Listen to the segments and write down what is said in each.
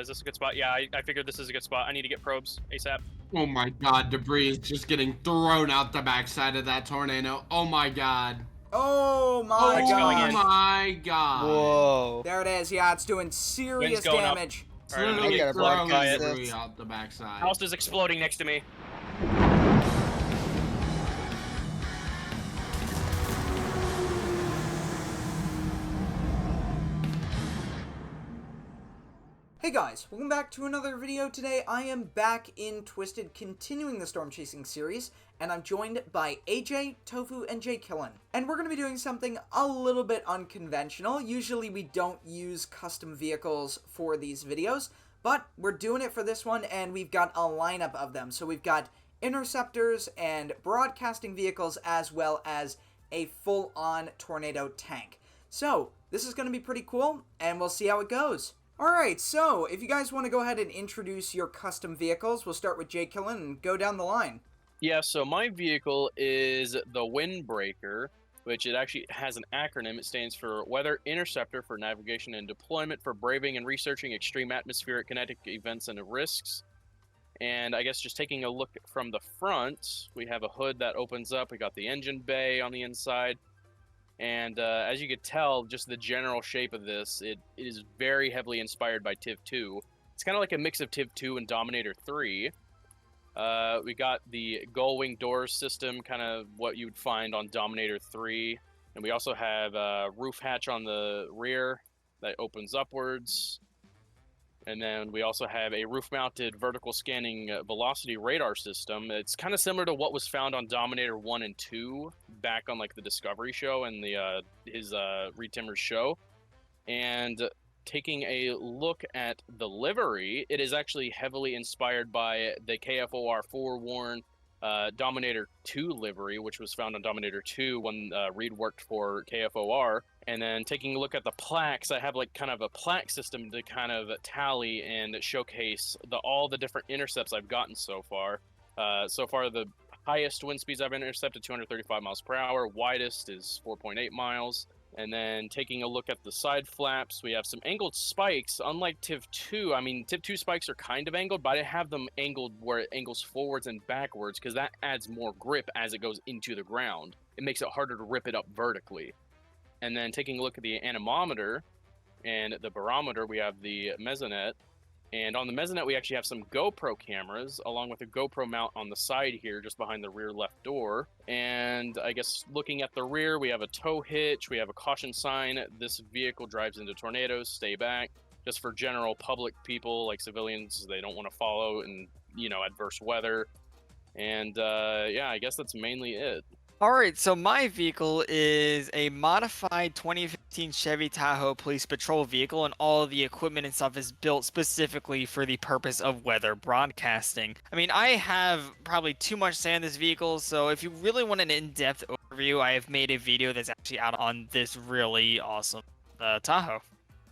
Is this a good spot? Yeah, I figured this is a good spot. I need to get probes ASAP. Oh my god, debris is just getting thrown out the backside of that tornado. Oh my god. Oh my Spike's going in. gosh. Oh my god. Whoa. There it is. Yeah, it's doing Wind's serious going up. damage. It's Alright, I'm gonna literally get throwing broadcast debris this. out the backside. House is exploding next to me. Hey guys, welcome back to another video. Today I am back in Twisted, continuing the storm chasing series, and I'm joined by AJ, Tofu, and Gillett. And we're going to be doing something a little bit unconventional. Usually we don't use custom vehicles for these videos, but we're doing it for this one, and we've got a lineup of them. So we've got interceptors and broadcasting vehicles, as well as a full-on tornado tank. So this is going to be pretty cool, and we'll see how it goes. Alright, so if you guys want to go ahead and introduce your custom vehicles, we'll start with Gillett and go down the line. Yeah, so my vehicle is the Windbreaker, which it actually has an acronym. It stands for Weather Interceptor for navigation and deployment for braving and researching extreme atmospheric kinetic events and risks. And I guess just taking a look from the front, we have a hood that opens up. We got the engine bay on the inside. And as you could tell, just the general shape of this, it is very heavily inspired by Tiv 2. It's kind of like a mix of Tiv 2 and Dominator 3. We got the gull wing doors system, kind of what you would find on Dominator 3. And we also have a roof hatch on the rear that opens upwards. And then we also have a roof-mounted vertical scanning velocity radar system. It's kind of similar to what was found on Dominator 1 and 2 back on like the Discovery show and the his Reed Timmer's show. And taking a look at the livery, it is actually heavily inspired by the KFOR forewarn Dominator 2 livery, which was found on Dominator 2 when Reed worked for KFOR. And then taking a look at the plaques, I have like kind of a plaque system to kind of tally and showcase all the different intercepts I've gotten so far. So far, the highest wind speeds I've intercepted, 235 miles per hour. Widest is 4.8 miles. And then taking a look at the side flaps, we have some angled spikes. Unlike Tiv 2, I mean, Tiv 2 spikes are kind of angled, but I have them angled where it angles forwards and backwards because that adds more grip as it goes into the ground. It makes it harder to rip it up vertically. And then taking a look at the anemometer and the barometer, we have the mesonet. And on the mesonet, we actually have some GoPro cameras, along with a GoPro mount on the side here, just behind the rear left door. And I guess looking at the rear, we have a tow hitch, we have a caution sign. This vehicle drives into tornadoes, stay back. Just for general public people, like civilians, they don't want to follow in, adverse weather. And yeah, I guess that's mainly it. Alright, so my vehicle is a modified 2015 Chevy Tahoe police patrol vehicle, and all of the equipment and stuff is built specifically for the purpose of weather broadcasting. I mean, I have probably too much to say on this vehicle, so if you really want an in-depth overview, I have made a video that's actually out on this really awesome Tahoe.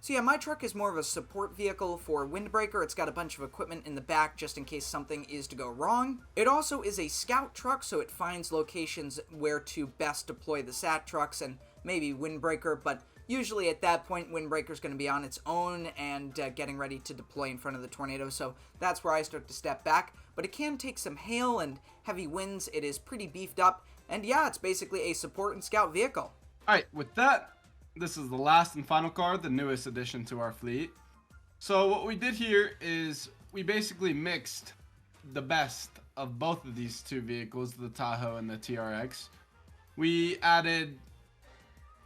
So yeah, my truck is more of a support vehicle for Windbreaker. It's got a bunch of equipment in the back just in case something is to go wrong. It also is a scout truck, so it finds locations where to best deploy the SAT trucks and maybe Windbreaker, but usually at that point, Windbreaker's going to be on its own and getting ready to deploy in front of the tornado, so that's where I start to step back. But it can take some hail and heavy winds. It is pretty beefed up, and yeah, it's basically a support and scout vehicle. Alright, with that, this is the last and final car, the newest addition to our fleet. So what we did here is we basically mixed the best of both of these two vehicles, the Tahoe and the TRX. We added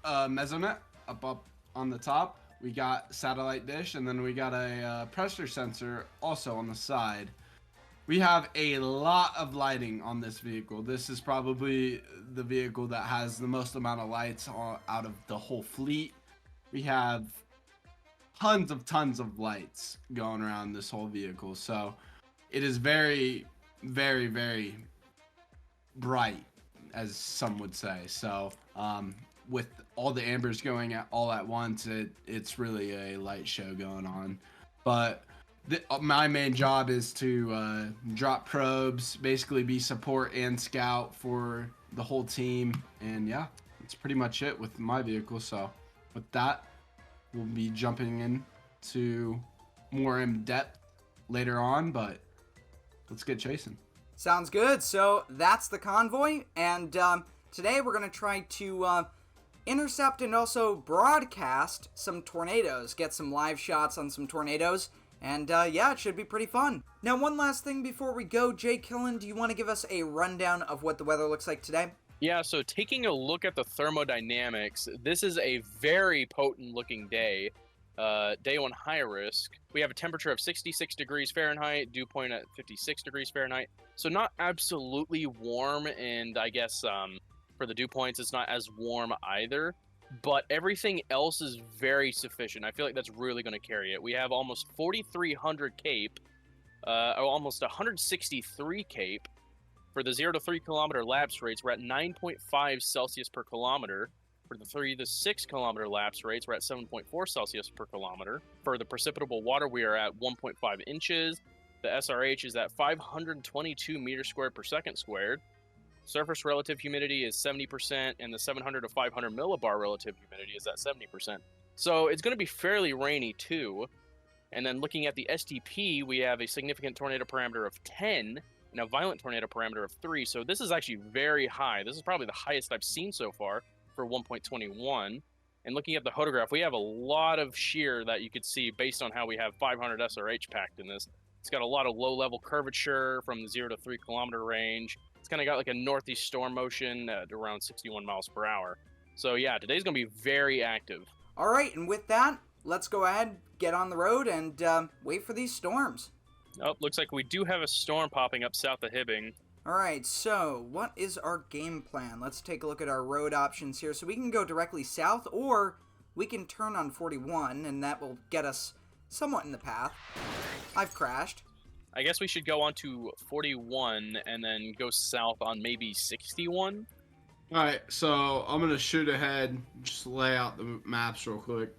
a mesonet up on the top. We got satellite dish, and then we got a pressure sensor also on the side. We have a lot of lighting on this vehicle. This is probably the vehicle that has the most amount of lights out of the whole fleet. We have tons of lights going around this whole vehicle. So it is very, very, very bright, as some would say. So with all the ambers going all at once, it's really a light show going on. But my main job is to drop probes, basically be support and scout for the whole team, and yeah, that's pretty much it with my vehicle. So with that, we'll be jumping in to more in depth later on, but let's get chasing. Sounds good. So that's the convoy, and today we're going to try to intercept and also broadcast some tornadoes, get some live shots on some tornadoes, and yeah, it should be pretty fun. Now, one last thing before we go, Jay Killen, do you want to give us a rundown of what the weather looks like today? Yeah, so taking a look at the thermodynamics, this is a very potent looking day. Day one high risk. We have a temperature of 66 degrees Fahrenheit, dew point at 56 degrees Fahrenheit. So not absolutely warm, and I guess for the dew points, it's not as warm either. But everything else is very sufficient. I feel like that's really going to carry it. We have almost 4,300 CAPE, almost 163 CAPE. For the 0 to 3 kilometer lapse rates, we're at 9.5 Celsius per kilometer. For the 3 to 6 kilometer lapse rates, we're at 7.4 Celsius per kilometer. For the precipitable water, we are at 1.5 inches. The SRH is at 522 meters squared per second squared. Surface relative humidity is 70%, and the 700 to 500 millibar relative humidity is at 70%. So it's going to be fairly rainy too. And then looking at the STP, we have a significant tornado parameter of 10 and a violent tornado parameter of 3. So this is actually very high. This is probably the highest I've seen so far for 1.21. And looking at the photograph, we have a lot of shear that you could see based on how we have 500 SRH packed in this. It's got a lot of low-level curvature from the 0 to 3 kilometer range. It's kind of got like a northeast storm motion at around 61 miles per hour. So yeah, today's going to be very active. All right, and with that, let's go ahead, get on the road, and wait for these storms. Oh, looks like we do have a storm popping up south of Hibbing. All right, so what is our game plan? Let's take a look at our road options here. So we can go directly south, or we can turn on 41, and that will get us somewhat in the path. I've crashed. I guess we should go on to 41 and then go south on maybe 61. All right, so I'm gonna shoot ahead, just lay out the maps real quick.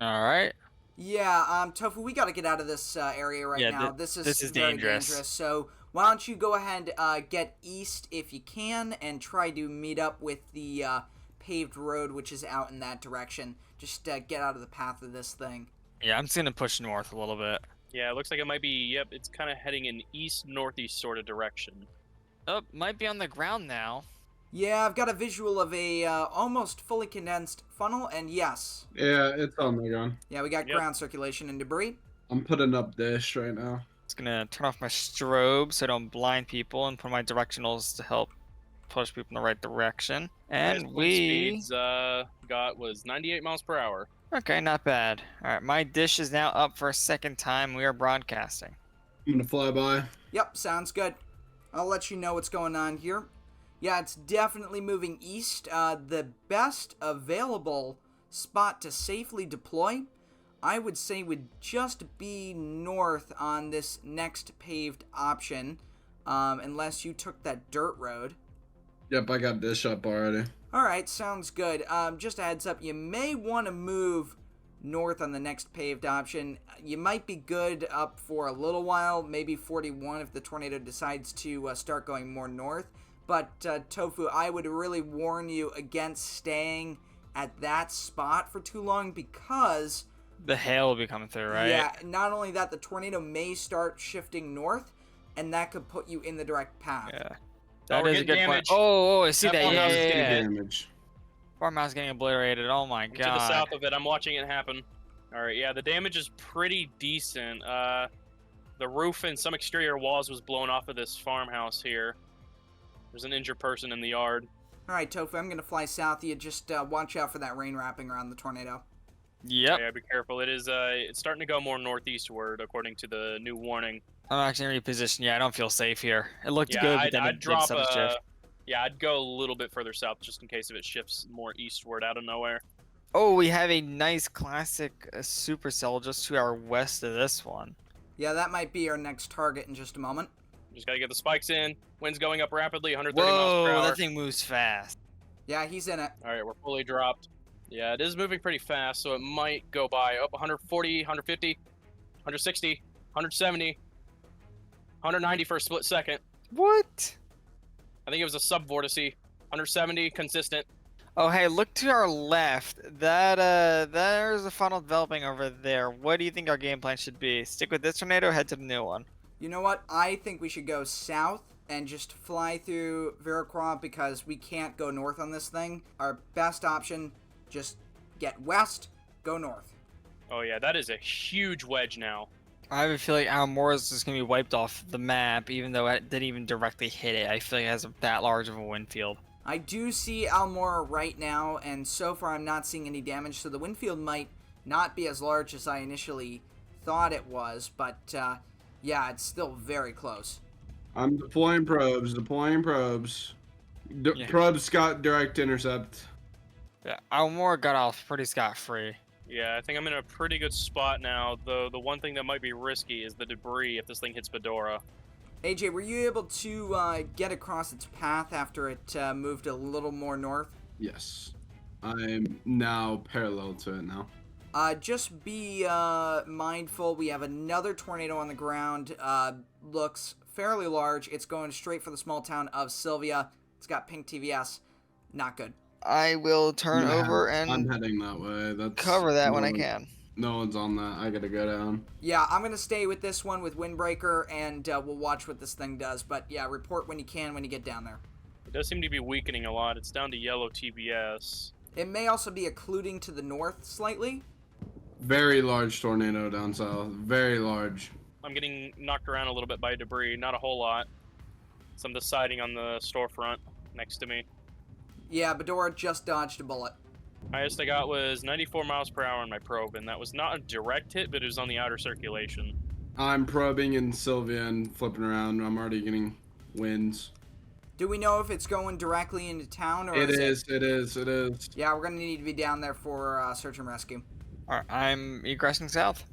All right. Yeah, Tofu, we got to get out of this area right now. This is very dangerous. So why don't you go ahead, get east if you can, and try to meet up with the paved road, which is out in that direction. Just get out of the path of this thing. Yeah, I'm just gonna push north a little bit. Yeah, it looks like it might be, yep, it's kind of heading in east-northeast sort of direction. Oh, might be on the ground now. Yeah, I've got a visual of a almost fully condensed funnel, and yes. Yeah, it's on the gun. Yeah, we got ground circulation and debris. I'm putting up dish right now. Just gonna turn off my strobe so I don't blind people and put my directionals to help push people in the right direction. And speeds was 98 miles per hour. Okay, not bad. All right, my dish is now up for a second time. We are broadcasting. I'm gonna fly by. Yep, sounds good. I'll let you know what's going on here. Yeah, it's definitely moving east. The best available spot to safely deploy, I would say, would just be north on this next paved option, unless you took that dirt road. Yep, I got dish up already. Alright, sounds good. Just a heads up, you may want to move north on the next paved option. You might be good up for a little while, maybe 41 if the tornado decides to start going more north. But, Tofu, I would really warn you against staying at that spot for too long because... the hail will be coming through, right? Yeah, not only that, the tornado may start shifting north, and that could put you in the direct path. Yeah. That is a good point. Oh, I see that. Yeah. Damage. Farmhouse getting obliterated. Oh my god. To the south of it, I'm watching it happen. All right, yeah, the damage is pretty decent. The roof and some exterior walls was blown off of this farmhouse here. There's an injured person in the yard. All right, Tofu, I'm going to fly south. You just watch out for that rain wrapping around the tornado. Yep. Yeah, be careful. It is. It's starting to go more northeastward according to the new warning. I'm actually in reposition. Yeah, I don't feel safe here. It looked Yeah, good, but then I'd it drop. did shift. Yeah, I'd go a little bit further south just in case if it shifts more eastward out of nowhere. Oh, we have a nice classic supercell just to our west of this one. Yeah, that might be our next target in just a moment. Just gotta get the spikes in. Wind's going up rapidly, 130 miles per Whoa, hour. that thing moves fast. Yeah, he's in it. All right, we're fully dropped. Yeah, it is moving pretty fast, so it might go by up 140, 150, 160, 170, 190 for a split second. What? I think it was a sub-vortice. 170, consistent. Oh, hey, look to our left. There's a funnel developing over there. What do you think our game plan should be? Stick with this tornado or head to the new one? You know what? I think we should go south and just fly through Veracruz because we can't go north on this thing. Our best option, just get west, go north. Oh yeah, that is a huge wedge now. I have a feeling Almora's just gonna be wiped off the map, even though it didn't even directly hit it. I feel like it has that large of a wind field. I do see Almora right now, and so far I'm not seeing any damage, so the wind field might not be as large as I initially thought it was, but yeah, it's still very close. I'm deploying probes. Yeah. Probes got direct intercept. Yeah, Almora got off pretty scot-free. Yeah, I think I'm in a pretty good spot now, though the one thing that might be risky is the debris if this thing hits Fedora. AJ, were you able to get across its path after it moved a little more north? Yes. I'm now parallel to it now. Just be mindful. We have another tornado on the ground. Looks fairly large. It's going straight for the small town of Sylvia. It's got pink TVS. Not good. I will turn over I'm and heading that way. That's cover that when I one- can. No one's on that. I gotta go down. Yeah, I'm going to stay with this one with Windbreaker, and we'll watch what this thing does. But yeah, report when you can when you get down there. It does seem to be weakening a lot. It's down to yellow TBS. It may also be occluding to the north slightly. Very large tornado down south. Very large. I'm getting knocked around a little bit by debris, not a whole lot. Some of the siding on the storefront next to me. Yeah, Bedora just dodged a bullet. Highest I got was 94 miles per hour on my probe, and that was not a direct hit, but it was on the outer circulation. I'm probing in Sylvia and flipping around. I'm already getting winds. Do we know if it's going directly into town or It is is. Yeah, we're going to need to be down there for search and rescue. Alright, I'm egressing south.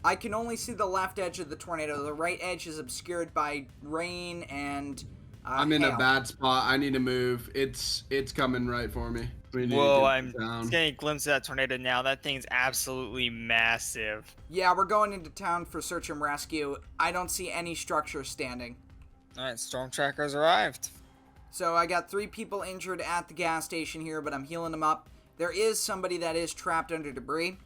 I can only see the left edge of the tornado. The right edge is obscured by rain and I'm in hail. a bad spot. I need to move. It's coming right for me. We need Whoa, to get I'm down. getting a glimpse of that tornado now. That thing's absolutely massive. Yeah, we're going into town for search and rescue. I don't see any structure standing. Alright, storm trackers arrived. So I got 3 people injured at the gas station here, but I'm healing them up. There is somebody that is trapped under debris.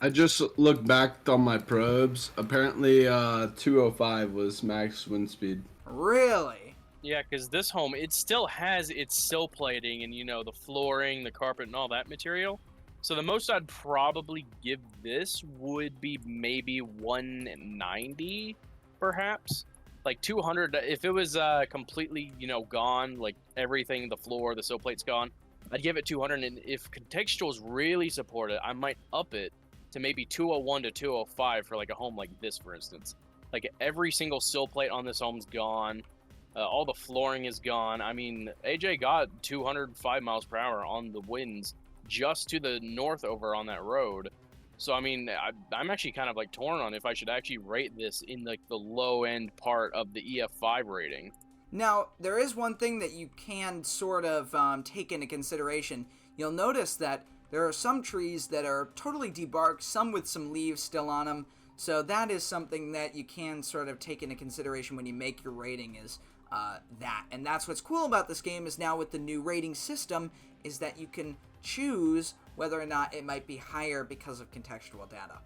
I just looked back on my probes. Apparently, 205 was max wind speed. Really? Yeah, because this home, it still has its sill plating and, you know, the flooring, the carpet, and all that material. So the most I'd probably give this would be maybe 190, perhaps. Like 200, if it was completely, you know, gone, like everything, the floor, the sill plate's gone, I'd give it 200. And if contextuals really support it, I might up it to maybe 201 to 205 for like a home like this, for instance. Like every single sill plate on this home's gone. All the flooring is gone. I mean, AJ got 205 miles per hour on the winds just to the north over on that road. So, I mean, I'm actually kind of like torn on if I should actually rate this in like the low end part of the EF5 rating. Now, there is one thing that you can sort of take into consideration. You'll notice that there are some trees that are totally debarked, some with some leaves still on them. So that is something that you can sort of take into consideration when you make your rating is that. And that's what's cool about this game is now with the new rating system is that you can choose whether or not it might be higher because of contextual data.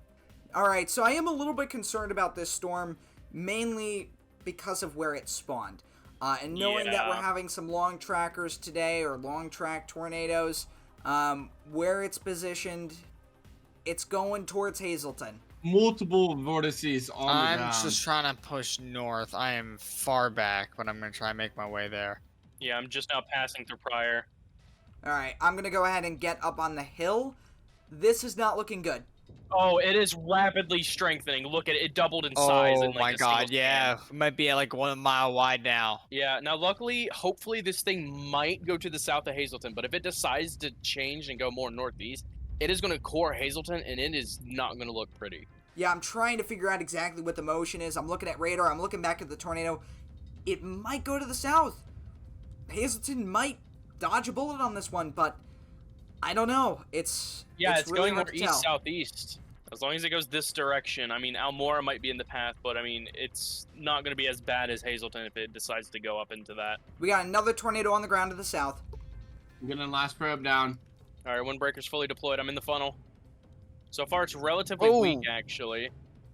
Alright, so I am a little bit concerned about this storm, mainly because of where it spawned. And knowing that we're having some long trackers today, or long track tornadoes, where it's positioned, it's going towards Hazelton. Multiple vortices on the ground. I'm just trying to push north. I am far back, but I'm going to try and make my way there. Yeah, I'm just now passing through Pryor. Alright, I'm going to go ahead and get up on the hill. This is not looking good. Oh, it is rapidly strengthening. Look at it. It doubled in size. Oh in, like, my a god, single yeah. span. It might be like 1 mile wide now. Yeah, now luckily, hopefully this thing might go to the south of Hazelton, but if it decides to change and go more northeast, it is going to core Hazelton, and it is not going to look pretty. Yeah, I'm trying to figure out exactly what the motion is. I'm looking at radar. I'm looking back at the tornado. It might go to the south. Hazelton might dodge a bullet on this one, but I don't know. It's It's really going hard more to tell. east-southeast. As long as it goes this direction. I mean, Almora might be in the path, but I mean, it's not going to be as bad as Hazelton if it decides to go up into that. We got another tornado on the ground to the south. I'm getting last probe down. All right, windbreaker's fully deployed. I'm in the funnel. So far, it's relatively weak, actually.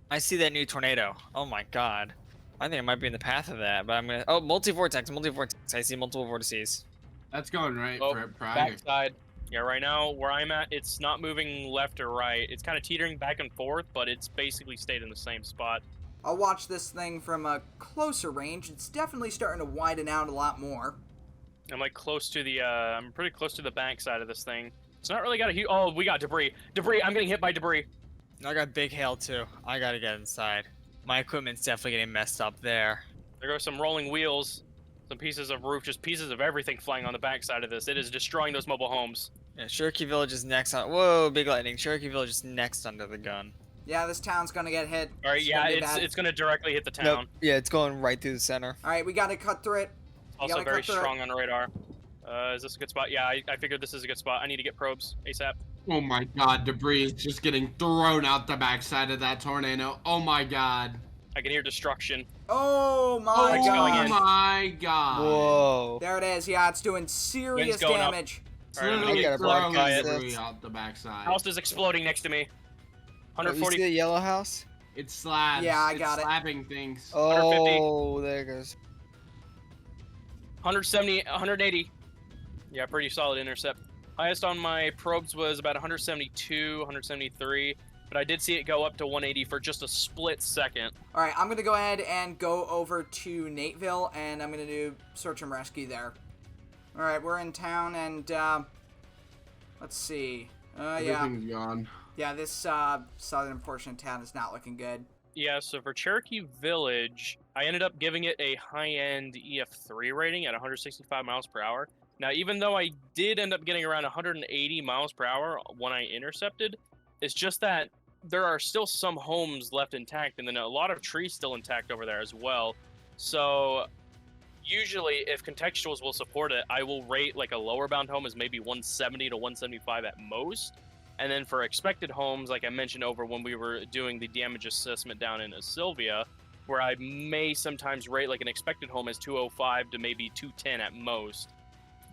I see that new tornado. Oh my god. I think I might be in the path of that, but I'm gonna. Oh, multi-vortex, multi-vortex. I see multiple vortices. That's going right Oh, for prior. backside. Yeah, right now, where I'm at, it's not moving left or right. It's kind of teetering back and forth, but it's basically stayed in the same spot. I'll watch this thing from a closer range. It's definitely starting to widen out a lot more. I'm like close to the, I'm pretty close to the bank side of this thing. It's not really got a huge, oh, we got debris. Debris, I'm getting hit by debris. I got big hail too. I gotta get inside. My equipment's definitely getting messed up there. There goes some rolling wheels, some pieces of roof, just pieces of everything flying on the back side of this. It is destroying those mobile homes. Yeah, Cherokee Village is next on. Whoa, big lightning. Cherokee Village is next under the gun. Yeah, this town's gonna get hit. All right, yeah, gonna be bad. it's gonna directly hit the town. Nope. Yeah, it's going right through the center. All right, we gotta cut through it. Also very strong on radar. Is this a good spot? Yeah, I figured this is a good spot. I need to get probes ASAP. Oh my god, debris is just getting thrown out the backside of that tornado. Oh my god. I can hear destruction. Oh my Wind's going god. in. Oh my god. Whoa. There it is. Yeah, it's doing serious Wind's going up. damage. It's All right, I'm literally gonna get a black throwing guy at debris this. out the backside. House is exploding next to me. Oh, you see 140. the yellow house? It's slabs. Yeah, I it's got it. slabbing things. Oh, there it goes. 170, 180. Yeah, pretty solid intercept. Highest on my probes was about 172, 173, but I did see it go up to 180 for just a split second. All right, I'm gonna go ahead and go over to Nateville, and I'm gonna do search and rescue there. All right, we're in town, and let's see. Yeah, Everything's gone. yeah, this southern portion of town is not looking good. Yeah, so for Cherokee Village, I ended up giving it a high-end EF3 rating at 165 miles per hour. Now, even though I did end up getting around 180 miles per hour when I intercepted, it's just that there are still some homes left intact, and then a lot of trees still intact over there as well. So usually, if contextuals will support it, I will rate like a lower bound home as maybe 170 to 175 at most. And then for expected homes, like I mentioned over when we were doing the damage assessment down in Sylvia, where I may sometimes rate like an expected home as 205 to maybe 210 at most.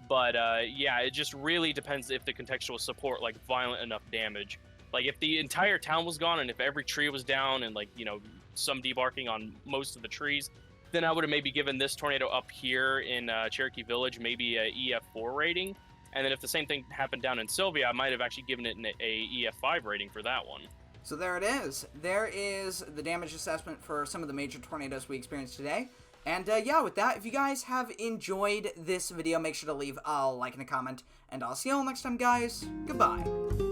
But yeah, it just really depends if the contextual support like violent enough damage. Like if the entire town was gone and if every tree was down and like, you know, some debarking on most of the trees, then I would have maybe given this tornado up here in Cherokee Village maybe a EF4 rating. And then if the same thing happened down in Sylvia, I might have actually given it a EF5 rating for that one. So there it is. There is the damage assessment for some of the major tornadoes we experienced today. And yeah, with that, if you guys have enjoyed this video, make sure to leave a like and a comment. And I'll see you all next time, guys. Goodbye.